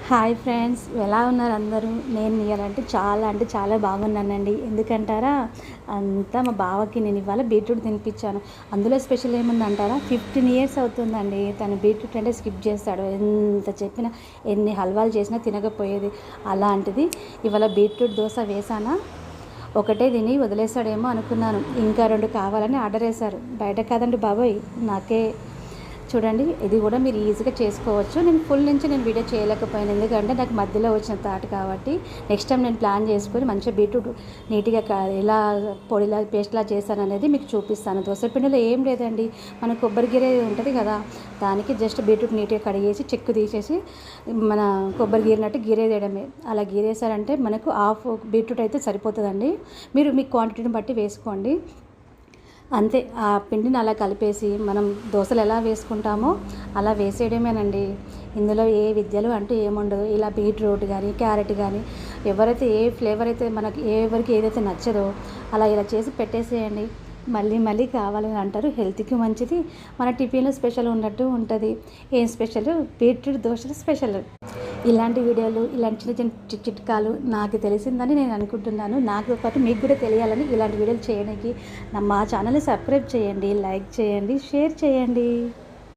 Hi friends, ఎలా ఉన్నారు అందరూ? నేను ఇవాళ అంటే చాలా బాగున్నానండి. ఎందుకంటారా, అంతా మా బావకి నేను ఇవాళ బీట్రూట్ తినిపించాను. అందులో స్పెషల్ ఏముందంటారా, 15 ఇయర్స్ అవుతుందండి తను బీట్రూట్ అంటే స్కిప్ చేస్తాడు. ఎంత చెప్పినా, ఎన్ని హల్వాలు చేసినా తినకపోయేది. అలాంటిది ఇవాళ బీట్రూట్ దోశ వేసానా, ఒకటే తిని వదిలేస్తాడేమో అనుకున్నాను. ఇంకా 2 కావాలని ఆర్డర్ వేశారు. బయట కాదండి బాబోయ్, నాకే. చూడండి, ఇది కూడా మీరు ఈజీగా చేసుకోవచ్చు. నేను వీడియో చేయలేకపోయాను, ఎందుకంటే నాకు మధ్యలో వచ్చిన థాట్ కాబట్టి. నెక్స్ట్ టైం నేను ప్లాన్ చేసుకొని మంచిగా బీట్రూట్ నీట్గా ఎలా పొడిలా పేస్ట్లా చేశాను అనేది మీకు చూపిస్తాను. దోసపిండిలో ఏం లేదండి, మన కొబ్బరి గిరే ఉంటుంది కదా, దానికి జస్ట్ బీట్రూట్ నీట్గా కడిగేసి చెక్కు తీసేసి మన కొబ్బరి గీరినట్టు గీరేయడమే. అలా గీరేసారంటే మనకు హాఫ్ బీట్రూట్ అయితే సరిపోతుందండి. మీరు మీ క్వాంటిటీని బట్టి వేసుకోండి. అంతే. ఆ పిండిని అలా కలిపేసి మనం దోశలు ఎలా వేసుకుంటామో అలా వేసేయడమేనండి. ఇందులో ఏ విద్యలు అంటూ ఏముండదు. ఇలా బీట్రూట్ కానీ క్యారెట్ కానీ ఎవరైతే ఏ ఫ్లేవర్ అయితే మనకి ఎవరికి ఏదైతే నచ్చదో అలా ఇలా చేసి పెట్టేసేయండి. మళ్ళీ మళ్ళీ కావాలని అంటారు. హెల్త్కి మంచిది. మన టిఫిన్లో స్పెషల్ ఉన్నట్టు ఉంటుంది. ఏం స్పెషల్? బీట్రూట్ దోశలు స్పెషల్. ఇలాంటి వీడియోలు, ఇలాంటి చిన్న చిన్న చిట్కాలు నాకు తెలిసిందని నేను అనుకుంటున్నాను. నాతో పాటు మీకు కూడా తెలియాలని ఇలాంటి వీడియోలు చేయడానికి మా ఛానల్ని సబ్స్క్రైబ్ చేయండి, లైక్ చేయండి, షేర్ చేయండి.